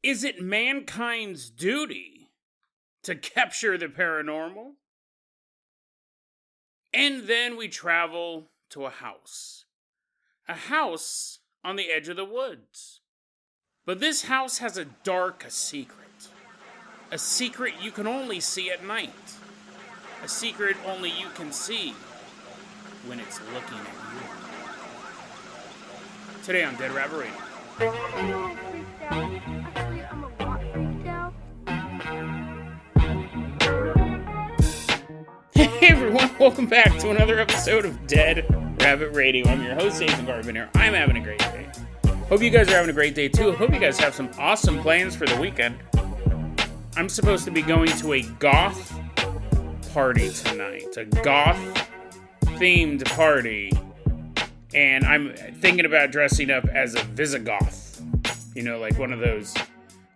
Is it mankind's duty to capture the paranormal? And then we travel to a house. A house on the edge of the woods. But this house has a dark secret. A secret you can only see at night. A secret only you can see when it's looking at you. Today on Dead Rabbit Radio. Actually, I'm a lot freaked out. Hey everyone, welcome back to another episode of Dead Rabbit Radio. I'm your host, Carpenter. I'm having a great day. Hope you guys are having a great day too. Hope you guys have some awesome plans for the weekend. I'm supposed to be going to a goth party tonight. A goth-themed party. And I'm thinking about dressing up as a Visigoth. You know, like one of those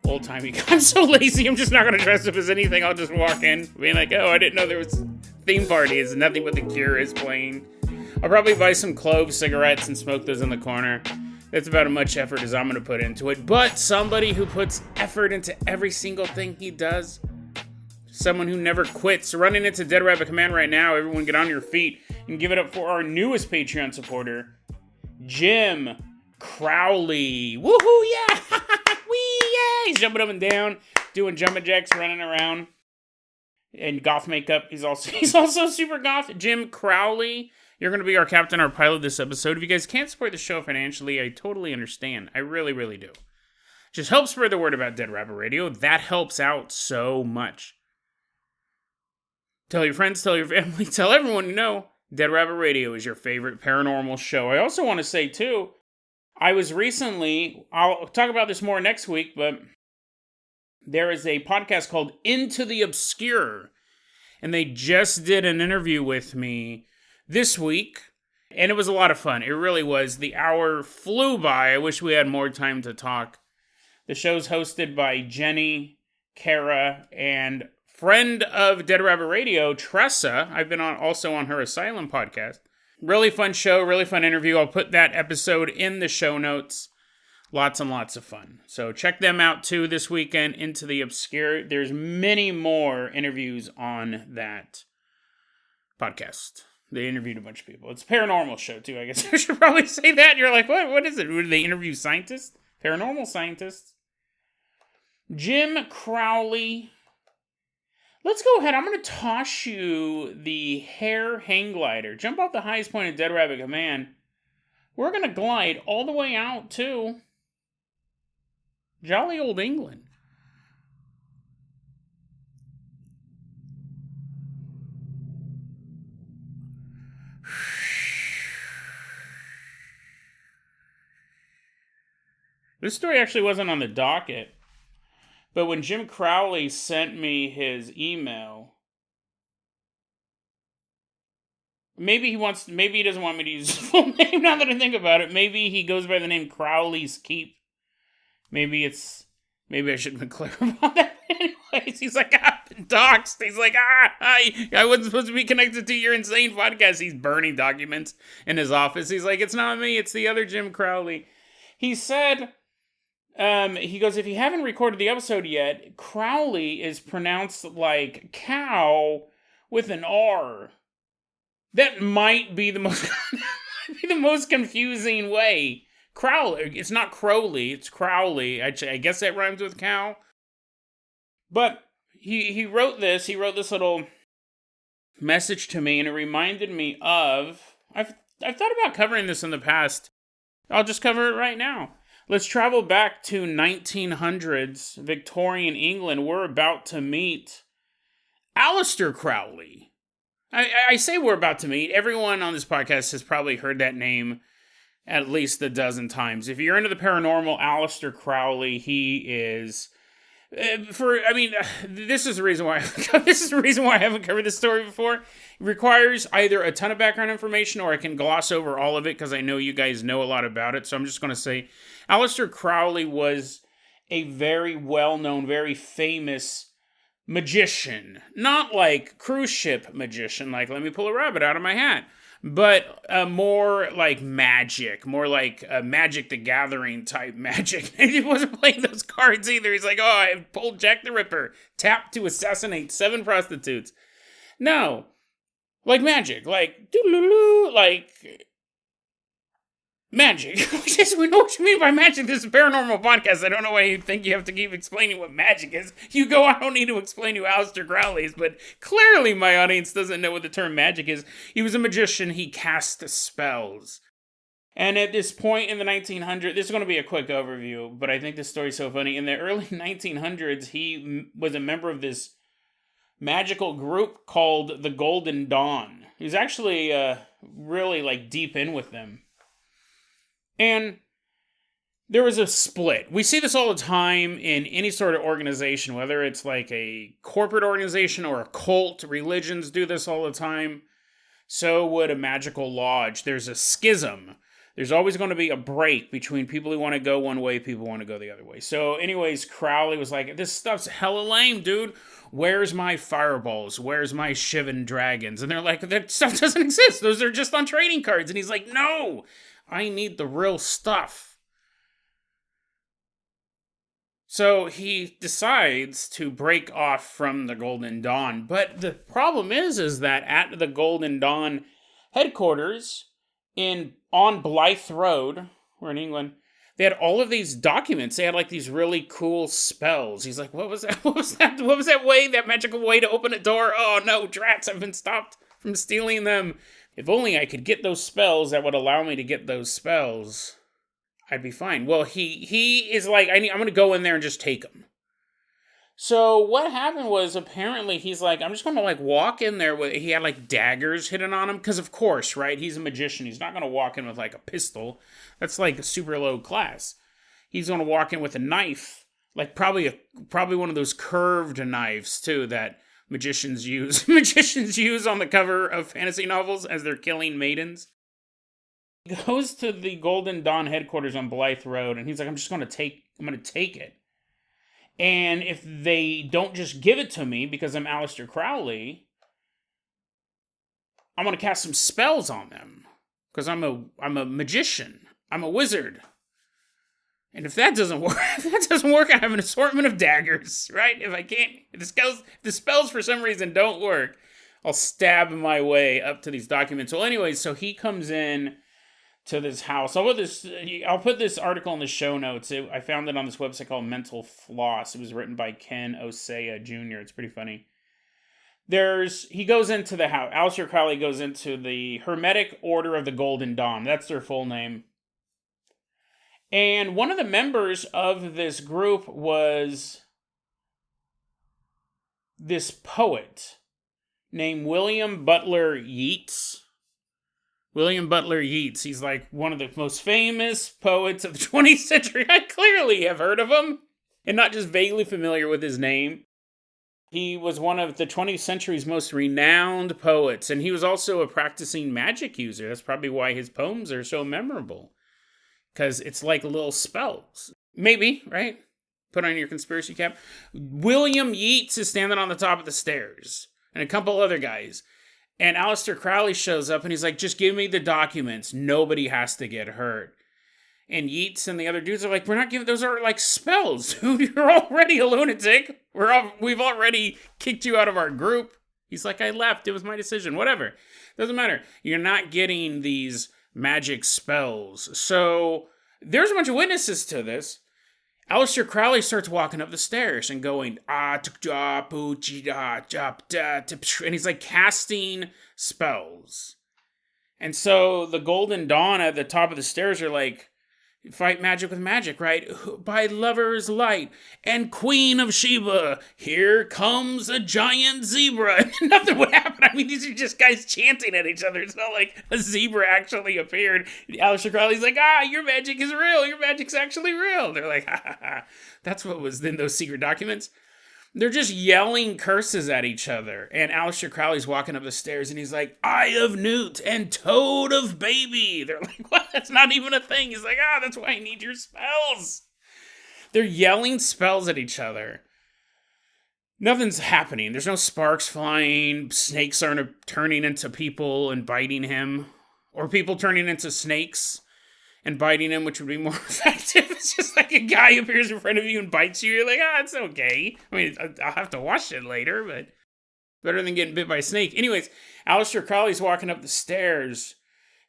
old-timey... I'm so lazy, I'm just not going to dress up as anything. I'll just walk in, being like, oh, I didn't know there was a theme party. It's Nothing But the Cure is playing. I'll probably buy some Cove cigarettes and smoke those in the corner. That's about as much effort as I'm going to put into it. But somebody who puts effort into every single thing he does. Someone who never quits. Running into Dead Rabbit Command right now. Everyone get on your feet and give it up for our newest Patreon supporter, Jim Crowley. Woohoo, yeah! Wee, yeah! He's jumping up and down, doing jumping jacks, running around. And goth makeup. He's also super goth. Jim Crowley. You're going to be our captain, our pilot this episode. If you guys can't support the show financially, I totally understand. I really, really do. Just help spread the word about Dead Rabbit Radio. That helps out so much. Tell your friends, tell your family, tell everyone you know. Dead Rabbit Radio is your favorite paranormal show. I also want to say, too, I was recently, I'll talk about this more next week, but there is a podcast called Into the Obscure, and they just did an interview with me this week, and it was a lot of fun. It really was. The hour flew by. I wish we had more time to talk. The show's hosted by Jenny, Kara, and friend of Dead Rabbit Radio, Tressa. I've been also on her Asylum podcast. Really fun show, really fun interview. I'll put that episode in the show notes. Lots and lots of fun. So check them out too this weekend, Into the Obscure. There's many more interviews on that podcast. They interviewed a bunch of people. It's a paranormal show too, I guess I should probably say that. You're like, what is it? Do they interview scientists? Paranormal scientists? Jim Crowley. Let's go ahead. I'm going to toss you the hair hang glider. Jump off the highest point of Dead Rabbit Command. We're going to glide all the way out to jolly old England. This story actually wasn't on the docket. But when Jim Crowley sent me his email, maybe he doesn't want me to use his full name now that I think about it. Maybe he goes by the name Crowley's Keep. Maybe I should have been clear about that. Anyways, he's like, I've been doxxed. He's like, I wasn't supposed to be connected to your insane podcast. He's burning documents in his office. He's like, it's not me, it's the other Jim Crowley. He said... he goes, if you haven't recorded the episode yet, Crowley is pronounced like cow with an R. That might be the most confusing way. Crowley, it's not Crowley, it's Crowley. I guess that rhymes with cow. But he wrote this little message to me, and it reminded me of, I've thought about covering this in the past. I'll just cover it right now. Let's travel back to 1900s, Victorian England. We're about to meet Aleister Crowley. I say we're about to meet. Everyone on this podcast has probably heard that name at least a dozen times. If you're into the paranormal, Aleister Crowley, he is... this is the reason why I haven't covered this story before. It requires either a ton of background information or I can gloss over all of it because I know you guys know a lot about it. So I'm just going to say Aleister Crowley was a very well-known, very famous magician. Not like cruise ship magician, like let me pull a rabbit out of my hat. but more like magic, more like Magic the Gathering type magic. He wasn't playing those cards either. He's like, oh, I pulled Jack the Ripper, tapped to assassinate 7 prostitutes. No, like magic, like doo-doo-doo, like magic. We know what you mean by magic. This is a paranormal podcast. I don't know why you think you have to keep explaining what magic is. You go, I don't need to explain who Aleister Crowley is, but clearly my audience doesn't know what the term magic is. He was a magician. He cast spells. And at this point in the 1900s, this is going to be a quick overview, but I think this story's so funny. In the early 1900s, he was a member of this magical group called the Golden Dawn. He was actually really like deep in with them. And there was a split. We see this all the time in any sort of organization, whether it's like a corporate organization or a cult. Religions do this all the time. So would a magical lodge. There's a schism. There's always going to be a break between people who want to go one way, people who want to go the other way. So anyways, Crowley was like, this stuff's hella lame, dude. Where's my fireballs? Where's my Shivan dragons? And they're like, that stuff doesn't exist. Those are just on trading cards. And he's like, no, I need the real stuff. So he decides to break off from the Golden Dawn. But the problem is that at the Golden Dawn headquarters on Blythe Road, we're in England, they had all of these documents. They had like these really cool spells. He's like, what was that? What was that way, that magical way to open a door? Oh no, drats, I've been stopped from stealing them. If only I could get those spells that would allow me to get those spells, I'd be fine. Well, he is like, I'm going to go in there and just take them. So what happened was, apparently he's like, I'm just going to like walk in there with, he had like daggers hidden on him. Because of course, right? He's a magician. He's not going to walk in with like a pistol. That's like a super low class. He's going to walk in with a knife. Like probably one of those curved knives too that magicians use. Magicians use on the cover of fantasy novels as they're killing maidens. He goes to the Golden Dawn headquarters on Blythe Road, and he's like, I'm going to take it. And if they don't just give it to me because I'm Aleister Crowley, I'm going to cast some spells on them. Because I'm a magician. I'm a wizard. And if that doesn't work, I have an assortment of daggers, right? If the spells for some reason don't work, I'll stab my way up to these documents. Well, anyways, so he comes in to this house. I'll put this article in the show notes. I found it on this website called Mental Floss. It was written by Ken Osea Jr. It's pretty funny. He goes into the house. Aleister Crowley goes into the Hermetic Order of the Golden Dawn. That's their full name. And one of the members of this group was this poet named William Butler Yeats. William Butler Yeats. He's like one of the most famous poets of the 20th century. I clearly have heard of him, and not just vaguely familiar with his name. He was one of the 20th century's most renowned poets, and he was also a practicing magic user. That's probably why his poems are so memorable. Because it's like little spells. Maybe, right? Put on your conspiracy cap. William Yeats is standing on the top of the stairs. And a couple other guys. And Aleister Crowley shows up and he's like, just give me the documents. Nobody has to get hurt. And Yeats and the other dudes are like, we're not giving, those are like spells, dude. You're already a lunatic. We've already kicked you out of our group. He's like, I left. It was my decision. Whatever. Doesn't matter. You're not getting these magic spells. So there's a bunch of witnesses to this. Aleister Crowley starts walking up the stairs and going, and he's like casting spells. And so the Golden Dawn at the top of the stairs are like, fight magic with magic, right? By lover's light and Queen of Sheba, here comes a giant zebra. Nothing would happen. I mean, these are just guys chanting at each other. It's not like a zebra actually appeared. Aleister Crowley's like, your magic is real. Your magic's actually real. They're like, ha ha ha. That's what was in those secret documents. They're just yelling curses at each other. And Aleister Crowley's walking up the stairs and he's like, Eye of Newt and Toad of Baby. They're like, what? That's not even a thing. He's like, that's why I need your spells. They're yelling spells at each other. nothing's happening. There's no sparks flying. Snakes aren't turning into people and biting him. Or people turning into snakes and biting him, which would be more effective. It's just like a guy appears in front of you and bites you. You're like, it's okay. I mean, I'll have to watch it later, but better than getting bit by a snake. Anyways, Aleister Crowley's walking up the stairs,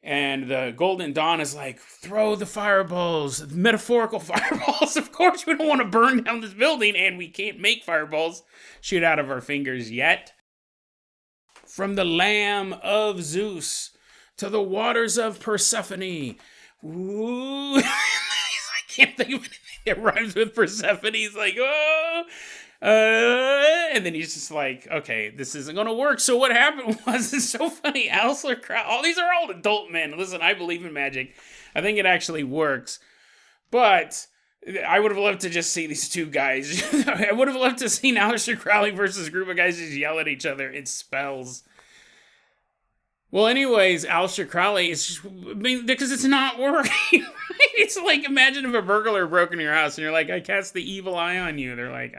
and the Golden Dawn is like, throw the fireballs, metaphorical fireballs. Of course, we don't want to burn down this building, and we can't make fireballs shoot out of our fingers yet. From the Lamb of Zeus to the waters of Persephone. Ooh. I can't think of anything that rhymes with Persephone. He's like, and then he's just like, okay, this isn't going to work. So what happened was, it's so funny, Aleister Crowley, all these are all adult men. Listen, I believe in magic. I think it actually works. But I would have loved to just see these two guys. I would have loved to see Aleister Crowley versus a group of guys just yell at each other in spells. Well, anyways, Aleister Crowley is just, because it's not working, right? It's like, imagine if a burglar broke into your house and you're like, I cast the evil eye on you. They're like,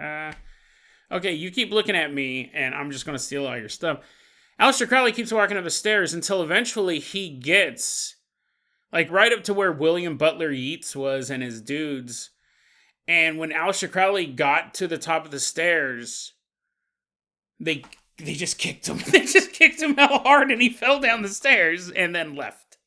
okay, you keep looking at me and I'm just going to steal all your stuff. Aleister Crowley keeps walking up the stairs until eventually he gets, like, right up to where William Butler Yeats was and his dudes. And when Aleister Crowley got to the top of the stairs, they just kicked him. They just kicked him hell hard and he fell down the stairs and then left.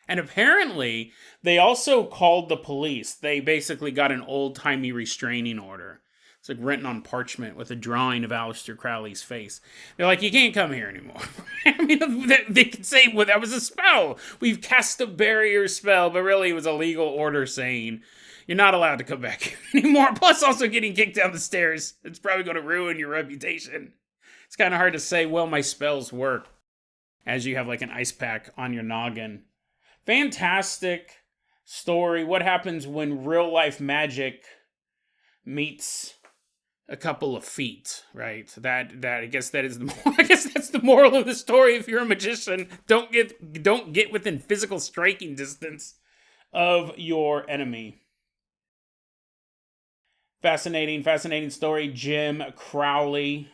And apparently, they also called the police. They basically got an old-timey restraining order. It's like written on parchment with a drawing of Aleister Crowley's face. They're like, you can't come here anymore. I mean, they could say, well, that was a spell. We've cast a barrier spell, but really it was a legal order saying, you're not allowed to come back anymore. Plus also getting kicked down the stairs. It's probably going to ruin your reputation. It's kind of hard to say, well, my spells work, as you have like an ice pack on your noggin. Fantastic story. What happens when real life magic meets a couple of feet, right? That I guess that is I guess that's the moral of the story. If you're a magician, don't get within physical striking distance of your enemy. Fascinating story. Jim Crowley.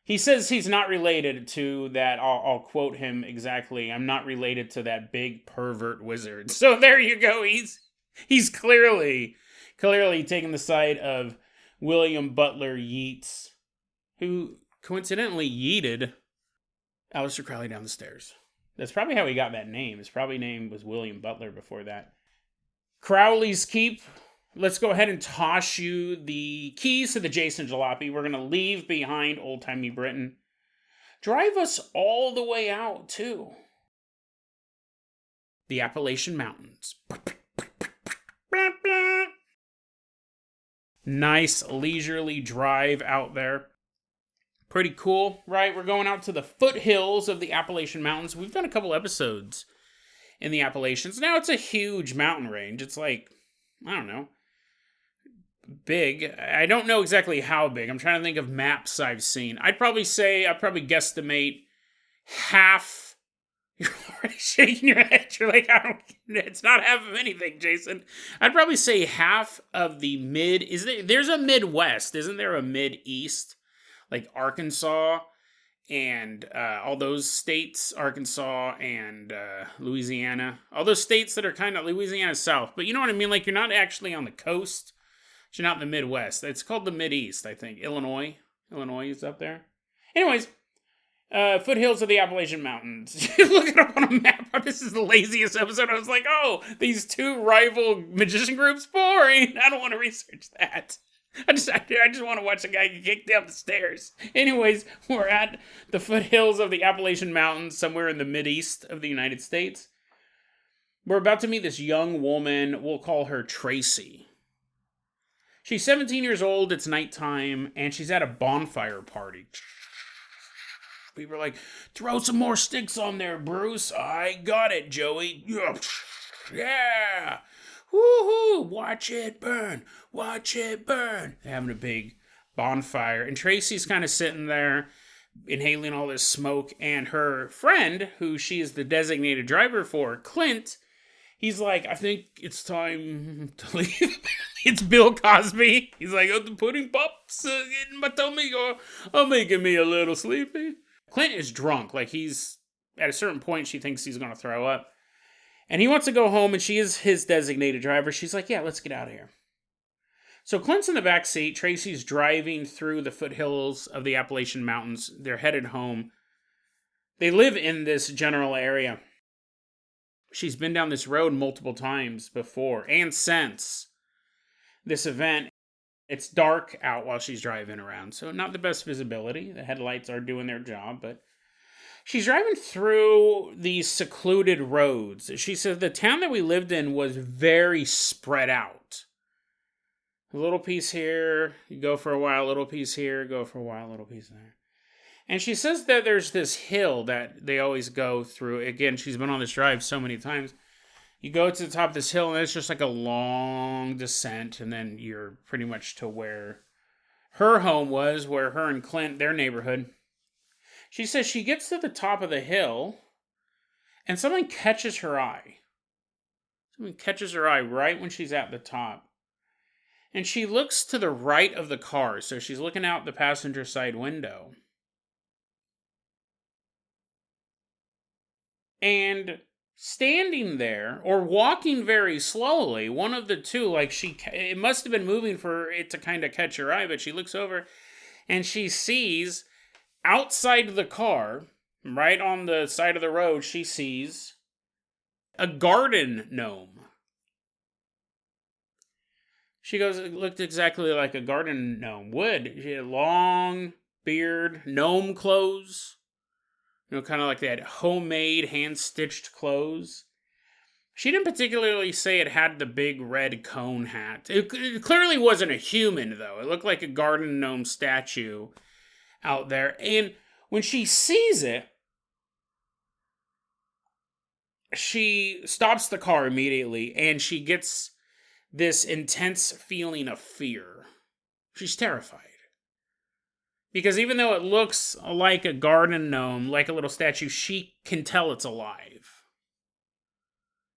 He says he's not related to that. I'll quote him exactly. I'm not related to that big pervert wizard. So there you go. He's clearly taking the side of William Butler Yeats, who coincidentally yeeted Aleister Crowley down the stairs. That's probably how he got that name. His probably name was William Butler before that. Crowley's Keep. Let's go ahead and toss you the keys to the Jason Jalopy. We're going to leave behind old-timey Britain. Drive us all the way out to the Appalachian Mountains. Nice leisurely drive out there. Pretty cool, right? We're going out to the foothills of the Appalachian Mountains. We've done a couple episodes in the Appalachians. Now it's a huge mountain range. It's like, I don't know, big. I don't know exactly how big. I'm trying to think of maps I've seen. I'd probably guesstimate half. You're already shaking your head. You're like, it's not half of anything, Jason. I'd probably say half of the there's a Midwest, isn't there a Mid-East? Like Arkansas and all those states, Arkansas and Louisiana. All those states that are kind of Louisiana South. But you know what I mean? Like, you're not actually on the coast. You're not in the Midwest. It's called the Mid-East, I think. Illinois is up there. Anyways, foothills of the Appalachian Mountains. You look it up on a map. This is the laziest episode. I was like, oh, these two rival magician groups? Boring. I don't want to research that. I just want to watch a guy get kicked down the stairs. Anyways, we're at the foothills of the Appalachian Mountains, somewhere in the Mid-East of the United States. We're about to meet this young woman. We'll call her Tracy. She's 17 years old, it's nighttime, and she's at a bonfire party. People are like, throw some more sticks on there, Bruce. I got it, Joey. Yeah. Woohoo! Watch it burn. Watch it burn. They're having a big bonfire, and Tracy's kind of sitting there, inhaling all this smoke, and her friend, who she is the designated driver for, Clint, He's like, I think it's time to leave. It's Bill Cosby. He's like, oh, the pudding pops in my tummy are making me a little sleepy. Clint is drunk. Like, he's, at a certain point, she thinks he's going to throw up. And he wants to go home, and she is his designated driver. She's like, yeah, let's get out of here. So Clint's in the back seat. Tracy's driving through the foothills of the Appalachian Mountains. They're headed home. They live in this general area. She's been down this road multiple times before and since this event. It's dark out while she's driving around, so not the best visibility. The headlights are doing their job, but she's driving through these secluded roads. She said the town that we lived in was very spread out. A little piece here, you go for a while, a little piece here, go for a while, a little piece there. And she says that there's this hill that they always go through. Again, she's been on this drive so many times. You go to the top of this hill, and it's just like a long descent, and then you're pretty much to where her home was, where her and Clint, their neighborhood. She says she gets to the top of the hill, and something catches her eye. Something catches her eye right when she's at the top. And she looks to the right of the car, so she's looking out the passenger side window. And standing there, or walking very slowly, one of the two, like it must have been moving for it to kind of catch her eye, but she looks over and she sees outside the car, right on the side of the road, she sees a garden gnome. She goes, it looked exactly like a garden gnome would. She had long beard, gnome clothes. You know, kind of like that homemade, hand-stitched clothes. She didn't particularly say it had the big red cone hat. It clearly wasn't a human, though. It looked like a garden gnome statue out there. And when she sees it, she stops the car immediately, and she gets this intense feeling of fear. She's terrified. Because even though it looks like a garden gnome, like a little statue, she can tell it's alive.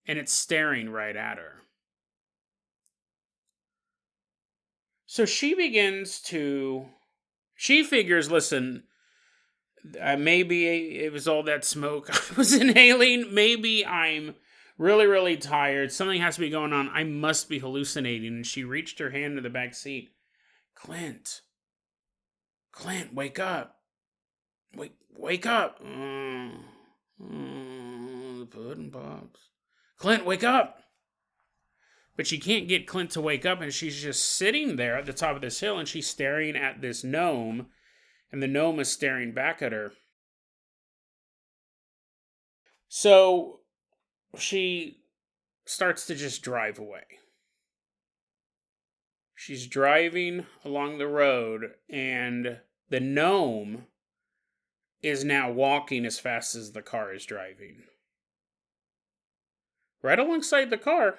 And it's staring right at her. So she figures, listen, maybe it was all that smoke I was inhaling. Maybe I'm really, really tired. Something has to be going on. I must be hallucinating. And she reached her hand to the back seat. Clint, wake up. Wake up. The pudding pops. Clint, wake up. But she can't get Clint to wake up, and she's just sitting there at the top of this hill, and she's staring at this gnome, and the gnome is staring back at her. So she starts to just drive away. She's driving along the road, and the gnome is now walking as fast as the car is driving. Right alongside the car.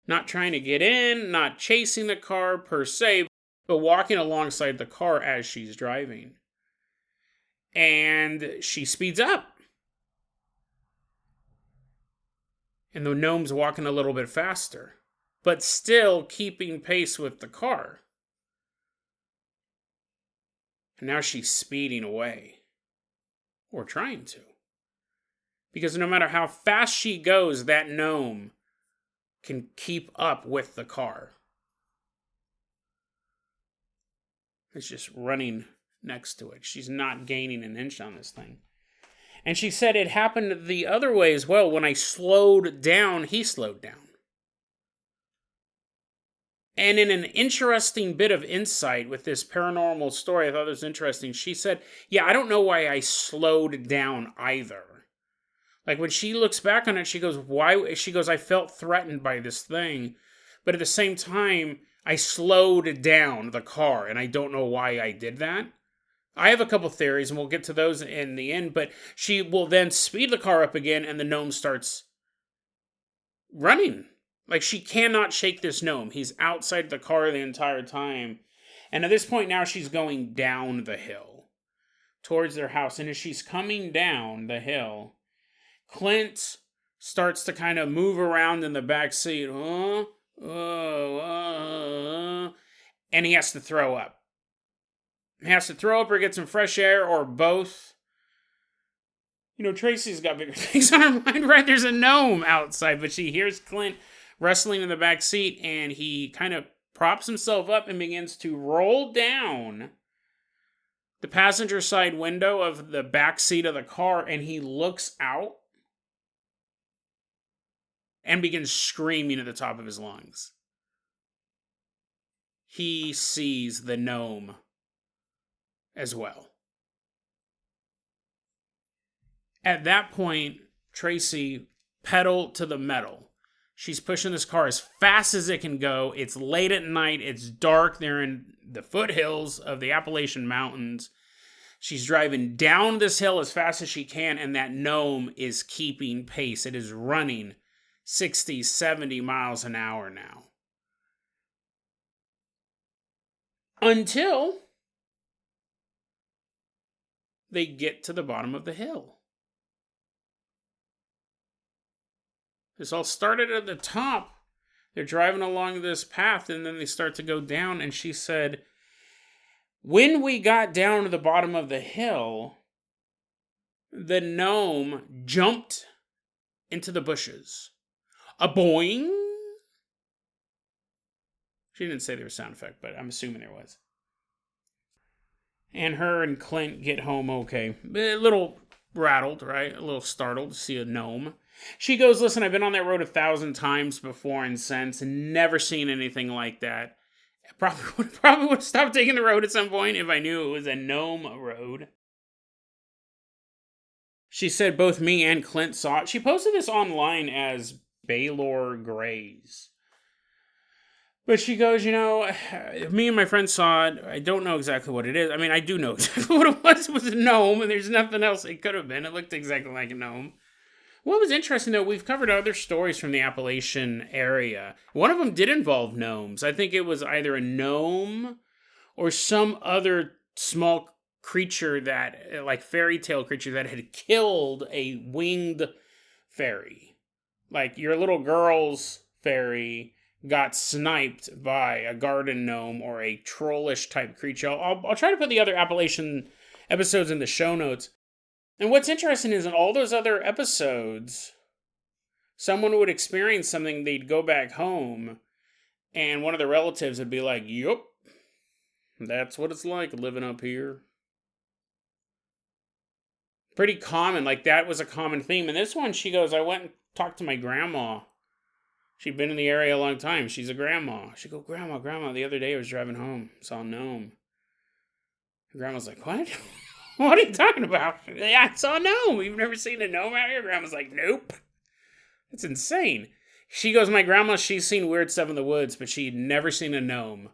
Not trying to get in, not chasing the car per se, but walking alongside the car as she's driving. And she speeds up. And the gnome's walking a little bit faster, but still keeping pace with the car. And now she's speeding away. Or trying to. Because no matter how fast she goes, that gnome can keep up with the car. It's just running next to it. She's not gaining an inch on this thing. And she said it happened the other way as well. When I slowed down, he slowed down. And in an interesting bit of insight with this paranormal story, I thought it was interesting. She said, yeah, I don't know why I slowed down either. Like when she looks back on it, she goes, why? She goes, I felt threatened by this thing. But at the same time, I slowed down the car, and I don't know why I did that. I have a couple theories, and we'll get to those in the end, but she will then speed the car up again, and the gnome starts running. Like, she cannot shake this gnome. He's outside the car the entire time. And at this point now, she's going down the hill towards their house. And as she's coming down the hill, Clint starts to kind of move around in the back seat. And he has to throw up. He has to throw up or get some fresh air or both. You know, Tracy's got bigger things on her mind, right? There's a gnome outside, but she hears Clint wrestling in the back seat, and he kind of props himself up and begins to roll down the passenger side window of the back seat of the car, and he looks out and begins screaming at the top of his lungs. He sees the gnome as well. At that point, Tracy, pedal to the metal. She's pushing this car as fast as it can go. It's late at night. It's dark. They're in the foothills of the Appalachian Mountains. She's driving down this hill as fast as she can, and that gnome is keeping pace. It is running 60, 70 miles an hour now. Until they get to the bottom of the hill. This all started at the top. They're driving along this path, and then they start to go down, and she said, when we got down to the bottom of the hill, the gnome jumped into the bushes. A boing. She didn't say there was a sound effect, but I'm assuming there was. And her and Clint get home okay. A little rattled, right? A little startled to see a gnome. She goes, listen, I've been on that road 1,000 times before and since, and never seen anything like that. Probably would have stopped taking the road at some point if I knew it was a gnome road. She said both me and Clint saw it. She posted this online as Baylor Grays. But she goes, you know, me and my friend saw it. I don't know exactly what it is. I mean, I do know exactly what it was. It was a gnome, and there's nothing else it could have been. It looked exactly like a gnome. What was interesting, though, we've covered other stories from the Appalachian area. One of them did involve gnomes. I think it was either a gnome or some other small creature that, like fairy tale creature, that had killed a winged fairy. Like your little girl's fairy got sniped by a garden gnome or a trollish type creature. I'll try to put the other Appalachian episodes in the show notes. And what's interesting is in all those other episodes, someone would experience something, they'd go back home, and one of the relatives would be like, yup, that's what it's like living up here. Pretty common, like that was a common theme. And this one, she goes, I went and talked to my grandma. She'd been in the area a long time. She's a grandma. She go, Grandma, the other day I was driving home, saw a gnome. Her grandma's like, what? What are you talking about? Yeah, I saw a gnome. You've never seen a gnome out here? Grandma's like, nope. That's insane. She goes, my grandma, she's seen weird stuff in the woods, but she'd never seen a gnome.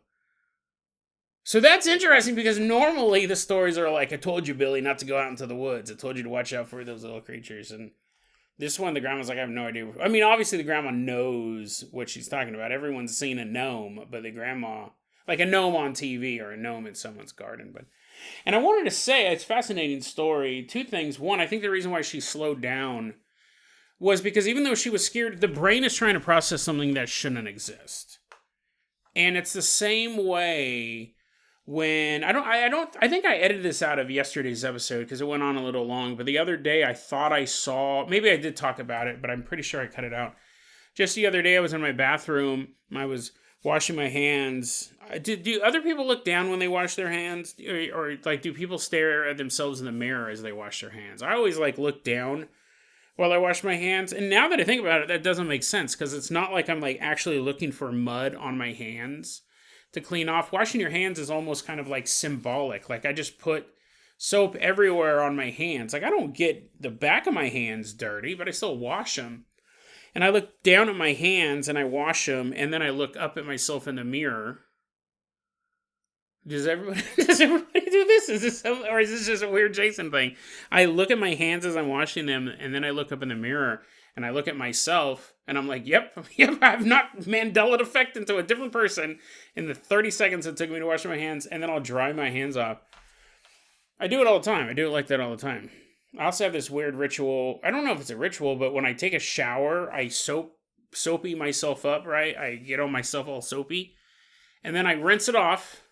So that's interesting because normally the stories are like, I told you, Billy, not to go out into the woods. I told you to watch out for those little creatures. And this one, the grandma's like, I have no idea. I mean, obviously the grandma knows what she's talking about. Everyone's seen a gnome, but the grandma, like a gnome on TV or a gnome in someone's garden, and I wanted to say, it's a fascinating story. Two things. One, I think the reason why she slowed down was because even though she was scared, the brain is trying to process something that shouldn't exist. And it's the same way when, I think I edited this out of yesterday's episode because it went on a little long, but the other day I thought I saw, maybe I did talk about it, but I'm pretty sure I cut it out. Just the other day I was in my bathroom, I was washing my hands. Do other people look down when they wash their hands? Or like, do people stare at themselves in the mirror as they wash their hands? I always like look down while I wash my hands. And now that I think about it, that doesn't make sense because it's not like I'm like actually looking for mud on my hands to clean off. Washing your hands is almost kind of like symbolic. Like I just put soap everywhere on my hands. Like I don't get the back of my hands dirty, but I still wash them. And I look down at my hands and I wash them, and then I look up at myself in the mirror. Does everybody do this? Is this just a weird Jason thing? I look at my hands as I'm washing them, and then I look up in the mirror and I look at myself, and I'm like, yep, I've not Mandela effect into a different person in the 30 seconds it took me to wash my hands, and then I'll dry my hands off. I do it all the time. I do it like that all the time. I also have this weird ritual. I don't know if it's a ritual, but when I take a shower, I soapy myself up, right? I get on myself all soapy. And then I rinse it off.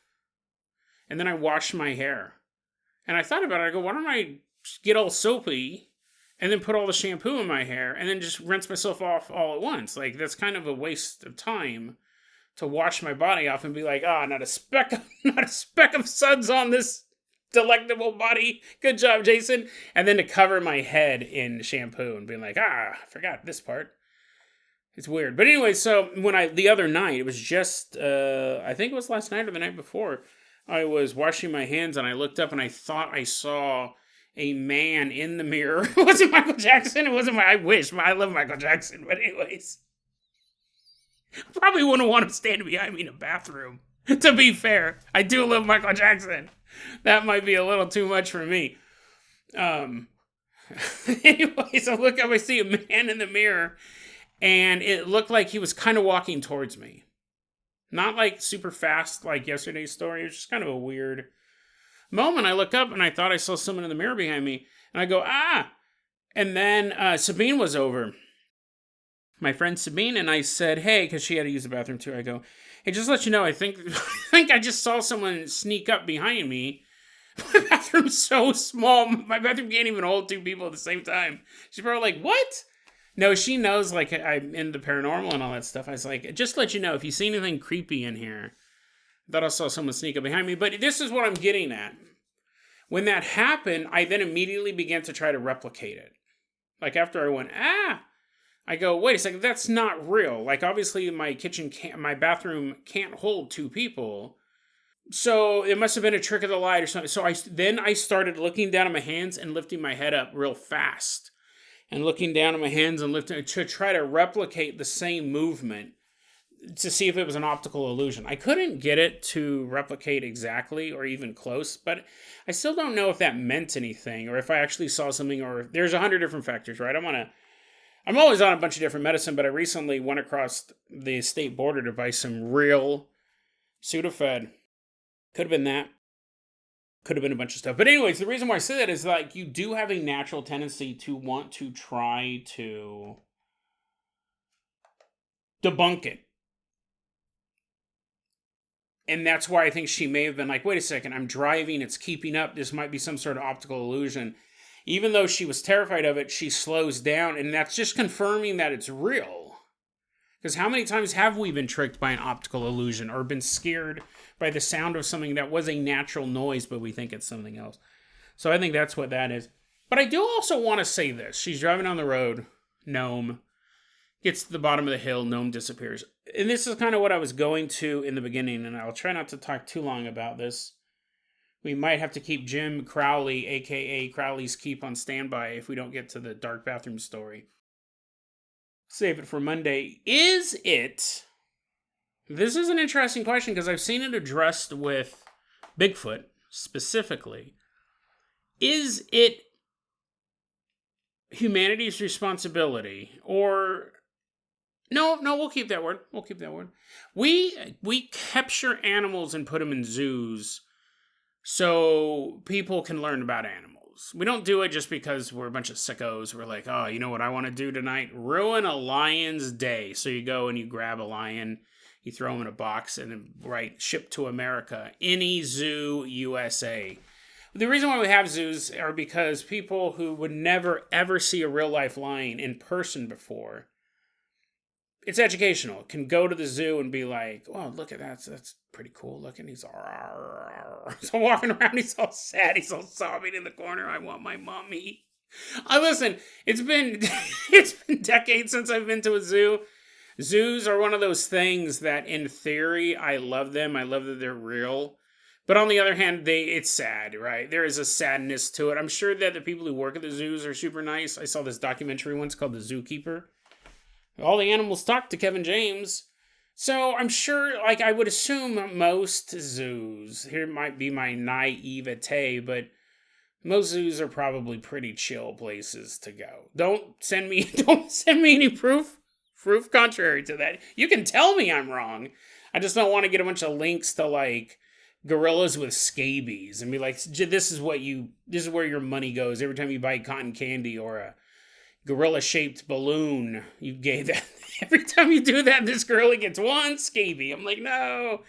And then I wash my hair. And I thought about it. I go, why don't I get all soapy and then put all the shampoo in my hair and then just rinse myself off all at once? Like, that's kind of a waste of time to wash my body off and be like, not a speck of suds on this delectable body. Good job, Jason. And then to cover my head in shampoo and being like, I forgot this part. It's weird. But anyway, so the other night, it was just, I think it was last night or the night before, I was washing my hands and I looked up and I thought I saw a man in the mirror. It wasn't Michael Jackson. It wasn't I wish. I love Michael Jackson. But anyways, I probably wouldn't want him standing behind me in a bathroom. To be fair, I do love Michael Jackson. That might be a little too much for me. Anyways, I look up, I see a man in the mirror, and it looked like he was kind of walking towards me. Not like super fast like yesterday's story. It was just kind of a weird moment. I look up and I thought I saw someone in the mirror behind me. And I go, And then Sabine was over. My friend Sabine, and I said, hey, because she had to use the bathroom too. I go, hey, just to let you know, I think I just saw someone sneak up behind me. My bathroom's so small. My bathroom can't even hold two people at the same time. She's probably like, what? No, she knows, like, I'm into paranormal and all that stuff. I was like, just to let you know, if you see anything creepy in here, I thought I saw someone sneak up behind me. But this is what I'm getting at. When that happened, I then immediately began to try to replicate it. Like, after I went, I go, wait a second, that's not real. Like, obviously, my bathroom can't hold two people. So it must have been a trick of the light or something. So I started looking down at my hands and lifting my head up real fast. And looking down at my hands and lifting to try to replicate the same movement to see if it was an optical illusion. I couldn't get it to replicate exactly or even close, but I still don't know if that meant anything or if I actually saw something, or there's 100 different factors, right? I'm always on a bunch of different medicine, but I recently went across the state border to buy some real Sudafed. Could have been that. Could have been a bunch of stuff. But anyways, the reason why I say that is, like, you do have a natural tendency to want to try to debunk it. And that's why I think she may have been like, wait a second, I'm driving, it's keeping up, this might be some sort of optical illusion. Even though she was terrified of it, she slows down, and that's just confirming that it's real. Because how many times have we been tricked by an optical illusion or been scared by the sound of something that was a natural noise, but we think it's something else? So I think that's what that is. But I do also want to say this. She's driving on the road, Gnome, gets to the bottom of the hill, Gnome disappears. And this is kind of what I was going to in the beginning, and I'll try not to talk too long about this. We might have to keep Jim Crowley, a.k.a. Crowley's Keep, on standby if we don't get to the dark bathroom story. Save it for Monday. This is an interesting question because I've seen it addressed with Bigfoot specifically. Is it humanity's responsibility, or no, we'll keep that word. We capture animals and put them in zoos so people can learn about animals. We don't do it just because we're a bunch of sickos. We're like, oh, you know what I want to do tonight? Ruin a lion's day. So you go and you grab a lion, you throw him in a box, and then ship to America. Any zoo, USA. The reason why we have zoos are because people who would never, ever see a real-life lion in person before, it's educational. Can go to the zoo and be like, oh, look at that. That's pretty cool looking. He's so walking around, he's all sad. He's all sobbing in the corner. I want my mommy. Listen, it's been decades since I've been to a zoo. Zoos are one of those things that, in theory, I love them. I love that they're real. But on the other hand, it's sad, right? There is a sadness to it. I'm sure that the people who work at the zoos are super nice. I saw this documentary once called The Zookeeper. All the animals talk to Kevin James. So I'm sure, I would assume most zoos, here might be my naivete, but most zoos are probably pretty chill places to go. Don't send me any proof contrary to that. You can tell me I'm wrong. I just don't want to get a bunch of links to, gorillas with scabies and be like, this is where your money goes every time you buy cotton candy or a gorilla-shaped balloon. You gave that. Every time you do that, this gorilla gets one scabie. I'm like, no.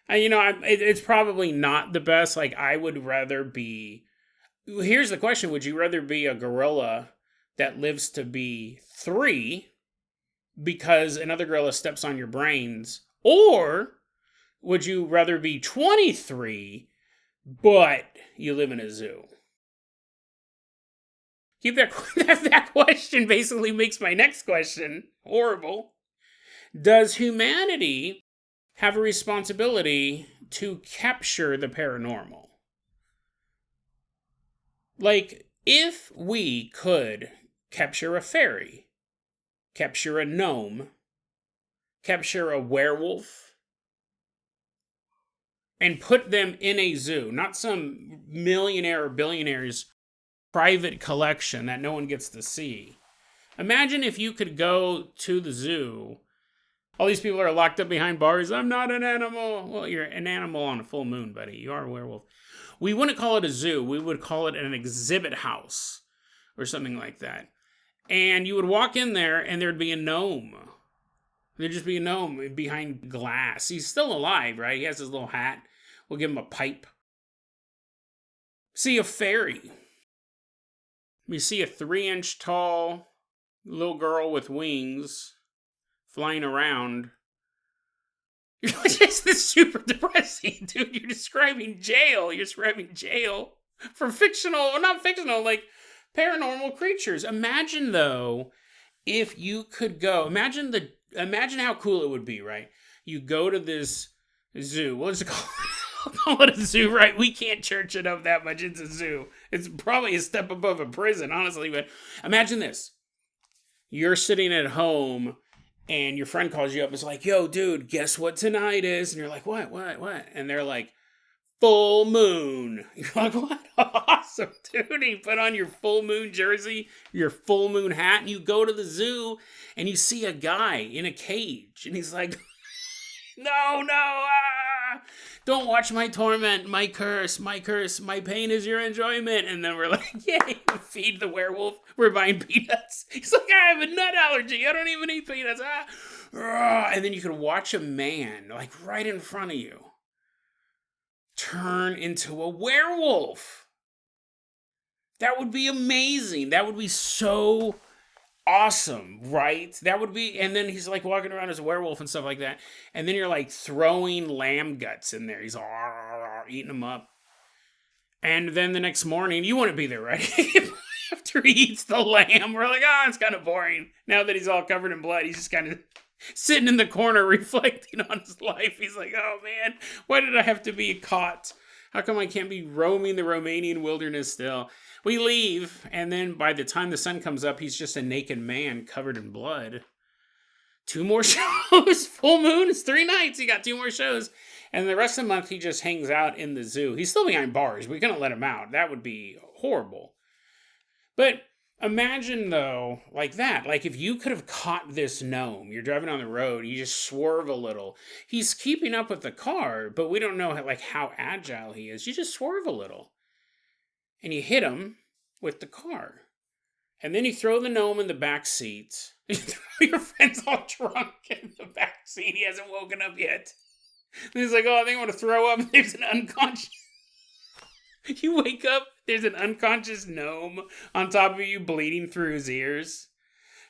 It's probably not the best. Like, I would rather be... Here's the question. Would you rather be a gorilla that lives to be 3 because another gorilla steps on your brains? Or would you rather be 23, but you live in a zoo? Keep that question basically makes my next question horrible. Does humanity have a responsibility to capture the paranormal? Like, if we could capture a fairy, capture a gnome, capture a werewolf, and put them in a zoo, not some millionaire or billionaire's private collection that no one gets to see. Imagine if you could go to the zoo. All these people are locked up behind bars. I'm not an animal. Well, you're an animal on a full moon, buddy. You are a werewolf. We wouldn't call it a zoo. We would call it an exhibit house or something like that. And you would walk in there and there'd be a gnome. There'd just be a gnome behind glass. He's still alive, right? He has his little hat. We'll give him a pipe. See a fairy. We see a 3-inch tall little girl with wings flying around. This is super depressing, dude. You're describing jail. You're describing jail for fictional, not fictional, like paranormal creatures. Imagine, though, if you could go. Imagine how cool it would be, right? You go to this zoo. What is it called? I'll call it a zoo, right? We can't church it up that much. It's a zoo. It's probably a step above a prison, honestly. But imagine this. You're sitting at home and your friend calls you up and is like, yo, dude, guess what tonight is? And you're like, what? And they're like, full moon. You're like, what? Awesome, dude. And you put on your full moon jersey, your full moon hat, and you go to the zoo and you see a guy in a cage. And he's like, no, don't watch my torment, my curse, my pain is your enjoyment. And then we're like, yay, feed the werewolf. We're buying peanuts. He's like, I have a nut allergy. I don't even eat peanuts. And then you could watch a man, like right in front of you, turn into a werewolf. That would be amazing. That would be so awesome, right? That would be, and then he's like walking around as a werewolf and stuff like that. And then you're like throwing lamb guts in there. He's eating them up. And then the next morning, you wouldn't be there, right? After he eats the lamb, we're like, it's kind of boring. Now that he's all covered in blood, he's just kind of sitting in the corner reflecting on his life. He's like, oh man, why did I have to be caught? How come I can't be roaming the Romanian wilderness still? We leave, and then by the time the sun comes up, he's just a naked man covered in blood. 2 more shows. Full moon. It's 3 nights. He got 2 more shows. And the rest of the month, he just hangs out in the zoo. He's still behind bars. We couldn't let him out. That would be horrible. But imagine, though, like that. Like, if you could have caught this gnome, you're driving on the road, you just swerve a little. He's keeping up with the car, but we don't know, like, how agile he is. You just swerve a little. And you hit him with the car. And then you throw the gnome in the back seat. Your friend's all drunk in the back seat. He hasn't woken up yet. And he's like, I think I want to throw up. There's an unconscious... You wake up, there's an unconscious gnome on top of you bleeding through his ears.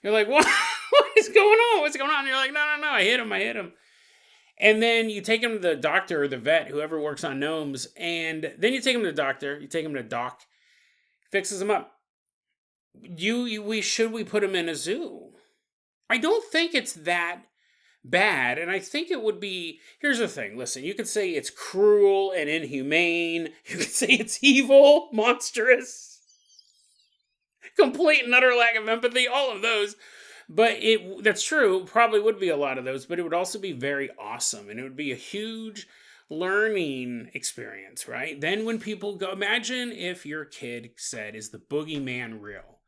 You're like, what? What is going on? What's going on? And you're like, no, I hit him. And then you take him to the doctor or the vet, whoever works on gnomes, and then you take him to the doctor, you take him to Doc, fixes him up. Should we put him in a zoo? I don't think it's that bad, and I think it would be, here's the thing, listen, you could say it's cruel and inhumane, you could say it's evil, monstrous, complete and utter lack of empathy, all of those. But that's true, probably would be a lot of those, but it would also be very awesome, and it would be a huge learning experience, right? Then when people go, imagine if your kid said, is the boogeyman real?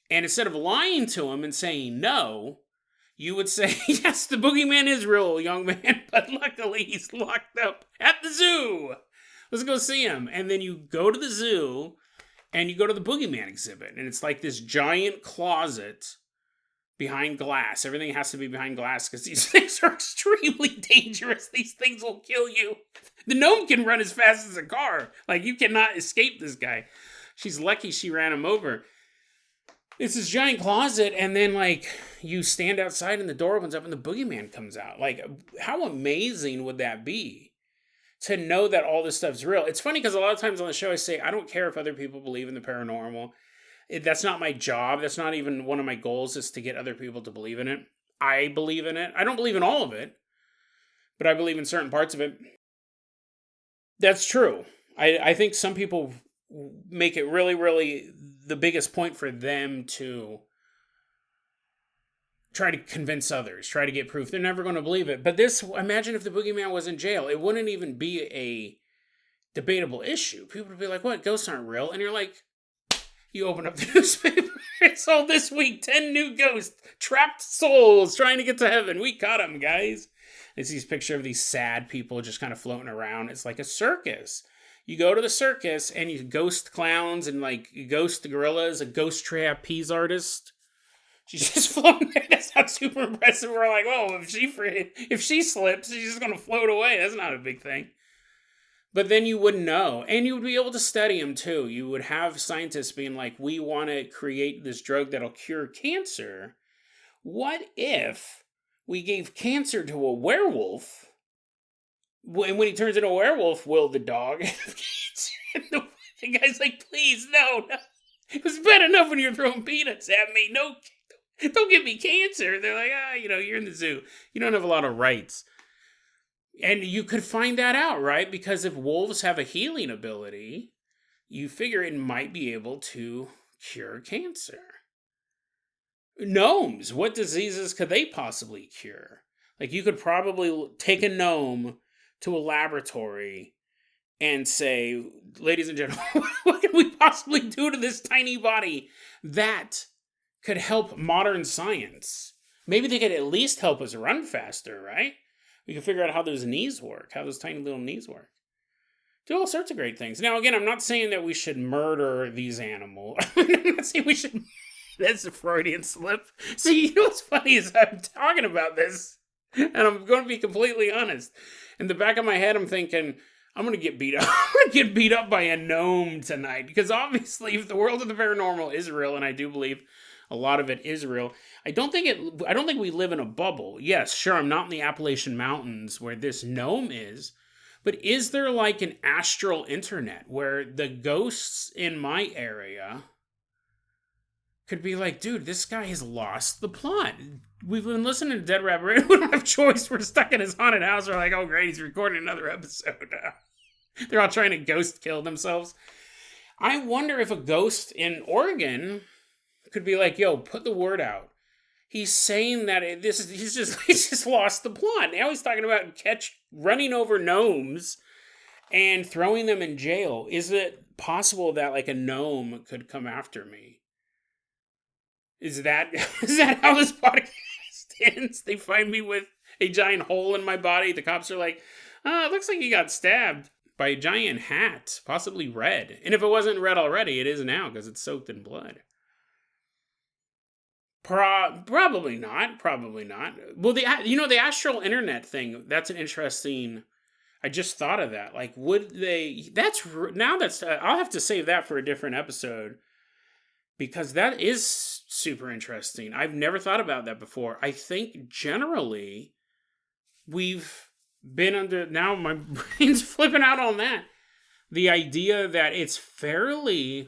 And instead of lying to him and saying no, you would say, yes, the boogeyman is real, young man, but luckily he's locked up at the zoo. Let's go see him. And then you go to the zoo and you go to the boogeyman exhibit. And it's like this giant closet behind glass. Everything has to be behind glass because these things are extremely dangerous. These things will kill you. The gnome can run as fast as a car. Like, you cannot escape this guy. She's lucky she ran him over. It's this giant closet, and then, like, you stand outside and the door opens up and the boogeyman comes out. Like, how amazing would that be? To know that all this stuff's real. It's funny because a lot of times on the show I say, I don't care if other people believe in the paranormal. That's not my job. That's not even one of my goals, is to get other people to believe in it. I believe in it. I don't believe in all of it, but I believe in certain parts of it. That's true. I think some people make it really, really the biggest point for them to try to convince others, try to get proof. They're never going to believe it. But this, imagine if the boogeyman was in jail. It wouldn't even be a debatable issue. People would be like, what? Ghosts aren't real? And you're like, you open up the newspaper, it's all this week, 10 new ghosts, trapped souls trying to get to heaven. We caught them, guys. It's these picture of these sad people just kind of floating around. It's like a circus. You go to the circus and you ghost clowns and like ghost gorillas, a ghost trapeze artist. She's just floating there. That's not super impressive. We're like, whoa, if she slips, she's just going to float away. That's not a big thing. But then you wouldn't know. And you would be able to study them too. You would have scientists being like, we want to create this drug that'll cure cancer. What if we gave cancer to a werewolf? And when he turns into a werewolf, will the dog have cancer? The guy's like, please, no. It was bad enough when you're throwing peanuts at me. No, don't give me cancer. They're like, you're in the zoo. You don't have a lot of rights. And you could find that out, right? Because if wolves have a healing ability, you figure it might be able to cure cancer. Gnomes, what diseases could they possibly cure? Like, you could probably take a gnome to a laboratory and say, ladies and gentlemen, what can we possibly do to this tiny body that could help modern science? Maybe they could at least help us run faster, right? We can figure out how those knees work, how those tiny little knees work. Do all sorts of great things. Now, again, I'm not saying that we should murder these animals. I'm not saying we should... That's a Freudian slip. See, you know what's funny is I'm talking about this, and I'm going to be completely honest. In the back of my head, I'm thinking, I'm going to get beat up. I'm going to get beat up by a gnome tonight. Because obviously, if the world of the paranormal is real, and I do believe a lot of it is real, I don't think we live in a bubble. Yes, sure, I'm not in the Appalachian Mountains where this gnome is, but is there like an astral internet where the ghosts in my area could be like, dude, this guy has lost the plot. We've been listening to Dead Rabbit Radio. We don't have choice. We're stuck in his haunted house. We're like, oh great, he's recording another episode. They're all trying to ghost kill themselves. I wonder if a ghost in Oregon could be like, yo, put the word out. He's saying that he's just lost the plot. Now he's talking about running over gnomes and throwing them in jail. Is it possible that like a gnome could come after me? Is that how this podcast ends? They find me with a giant hole in my body. The cops are like, it looks like he got stabbed by a giant hat, possibly red. And if it wasn't red already, it is now because it's soaked in blood. Probably not. Well, the astral internet thing, that's an interesting... I just thought of that. Like, would they... I'll have to save that for a different episode. Because that is super interesting. I've never thought about that before. I think generally we've been under... Now my brain's flipping out on that. The idea that it's fairly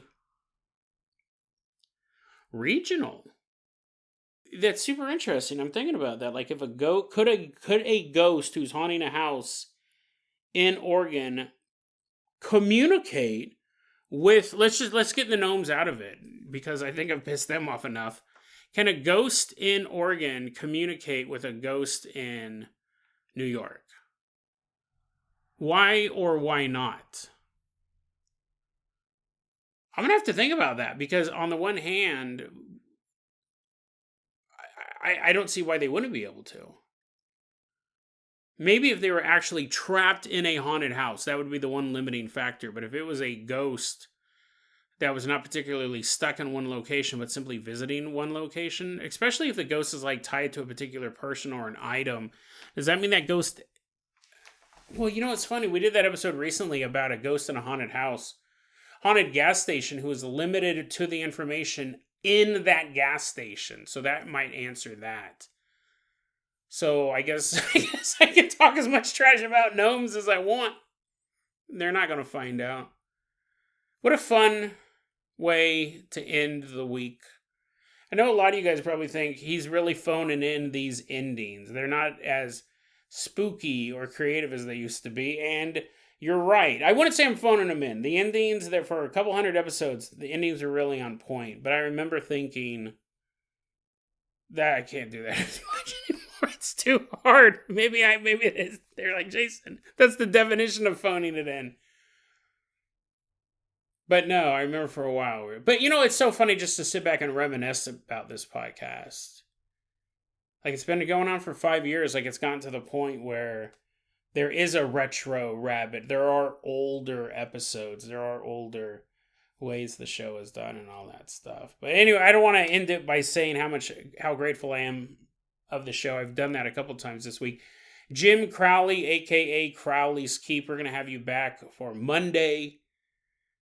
regional. That's super interesting. I'm thinking about that. Like, if could a ghost who's haunting a house in Oregon communicate with... Let's get the gnomes out of it, because I think I've pissed them off enough. Can a ghost in Oregon communicate with a ghost in New York? Why or why not? I'm going to have to think about that, because on the one hand, I don't see why they wouldn't be able to. Maybe if they were actually trapped in a haunted house, that would be the one limiting factor. But if it was a ghost that was not particularly stuck in one location, but simply visiting one location, especially if the ghost is like tied to a particular person or an item, does that mean that ghost... Well, you know, it's funny. We did that episode recently about a ghost in a haunted house, haunted gas station, who is limited to the information in that gas station. So that might answer that. So I guess I can talk as much trash about gnomes as I want. They're not going to find out. What a fun way to end the week. I know a lot of you guys probably think he's really phoning in these endings. They're not as spooky or creative as they used to be, and you're right. I wouldn't say I'm phoning them in. The endings, that for a couple hundred episodes, the endings are really on point, but I remember thinking that I can't do that as much anymore. It's too hard. Maybe it is. They're like, Jason, that's the definition of phoning it in. But no, I remember for a while. But you know, it's so funny just to sit back and reminisce about this podcast. Like, it's been going on for 5 years. Like, it's gotten to the point where there is a retro rabbit. There are older episodes. There are older ways the show is done and all that stuff. But anyway, I don't want to end it by saying how grateful I am of the show. I've done that a couple times this week. Jim Crowley, a.k.a. Crowley's Keep. We're going to have you back for Monday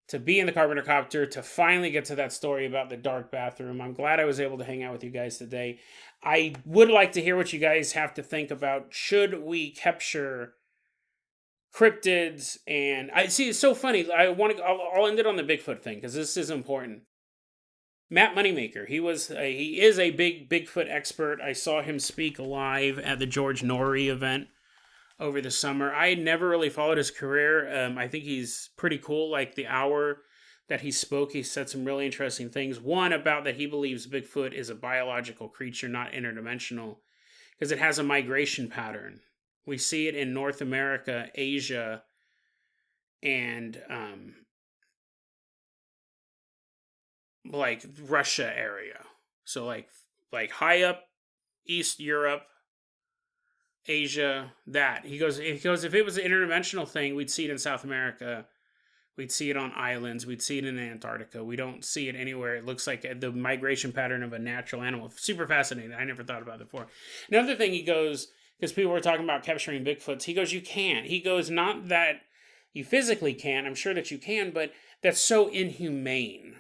to be in the Carpenter Copter, to finally get to that story about the dark bathroom. I'm glad I was able to hang out with you guys today. I would like to hear what you guys have to think about. Should we capture cryptids? And I see, it's so funny. I'll end it on the Bigfoot thing, because this is important. Matt Moneymaker, he is a big Bigfoot expert. I saw him speak live at the George Norrie event over the summer. I never really followed his career. I think he's pretty cool. Like, the hour that he spoke, he said some really interesting things. One, about that he believes Bigfoot is a biological creature, not interdimensional, because it has a migration pattern. We see it in North America, Asia, and like Russia area. So like high up East Europe, Asia, that. He goes, if it was an interdimensional thing, we'd see it in South America. We'd see it on islands. We'd see it in Antarctica. We don't see it anywhere. It looks like the migration pattern of a natural animal. Super fascinating. I never thought about it before. Another thing he goes, because people were talking about capturing Bigfoots, he goes, you can't. He goes, not that you physically can. I'm sure that you can, but that's so inhumane.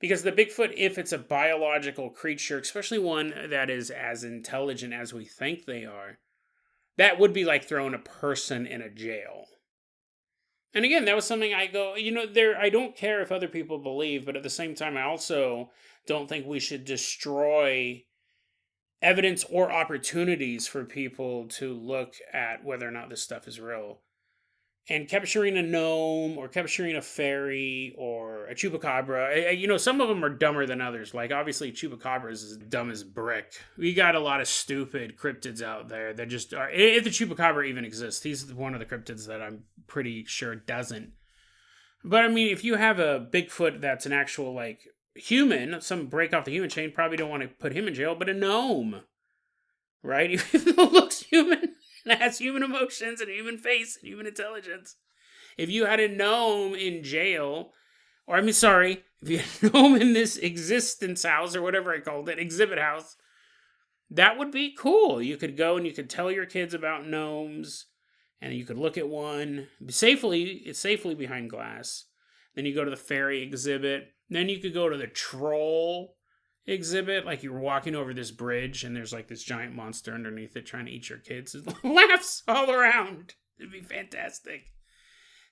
Because the Bigfoot, if it's a biological creature, especially one that is as intelligent as we think they are, that would be like throwing a person in a jail. And again, that was something I go, I don't care if other people believe, but at the same time, I also don't think we should destroy evidence or opportunities for people to look at whether or not this stuff is real. And capturing a gnome, or capturing a fairy, or a chupacabra, some of them are dumber than others. Like, obviously, chupacabra is as dumb as brick. We got a lot of stupid cryptids out there that just are... If the chupacabra even exists, he's one of the cryptids that I'm pretty sure doesn't. But, I mean, if you have a Bigfoot that's an actual, like, human, some break off the human chain, probably don't want to put him in jail, but a gnome, right? Even though it looks human... and has human emotions and human face and human intelligence. If you had a gnome in jail, if you had a gnome in this existence house, or whatever I called it, exhibit house, that would be cool. You could go and you could tell your kids about gnomes, and you could look at one safely behind glass. Then you go to the fairy exhibit. Then you could go to the troll exhibit, like you were walking over this bridge and there's like this giant monster underneath it trying to eat your kids. Laughs all around. It'd be fantastic.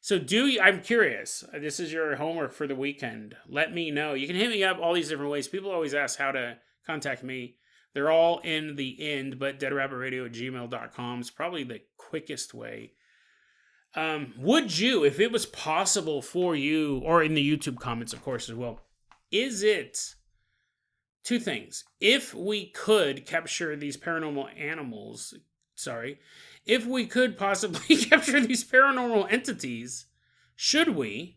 So I'm curious. This is your homework for the weekend. Let me know. You can hit me up all these different ways. People always ask how to contact me. They're all in the end, but deadrabbitradio@gmail.com is probably the quickest way. Would you, if it was possible for you, or in the YouTube comments, of course, as well, is it... Two things. If we could capture these paranormal animals, if we could possibly capture these paranormal entities, should we?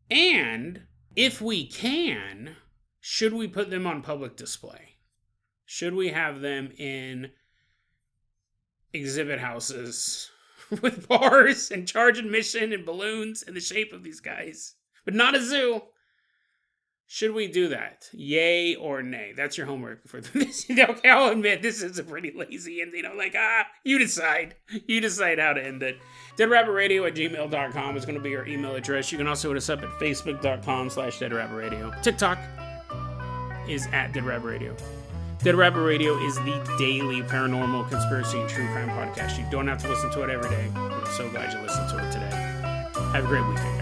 And if we can, should we put them on public display? Should we have them in exhibit houses with bars and charge admission and balloons in the shape of these guys, but not a zoo? Should we do that? Yay or nay? That's your homework for this. Okay, I'll admit this is a pretty lazy ending. I'm like, you decide. You decide how to end it. DeadRabbitRadio@gmail.com is going to be our email address. You can also hit us up at Facebook.com/DeadRabbitRadio. TikTok is @DeadRabbitRadio. Dead Rabbit Radio is the daily paranormal, conspiracy, and true crime podcast. You don't have to listen to it every day. I'm so glad you listened to it today. Have a great weekend.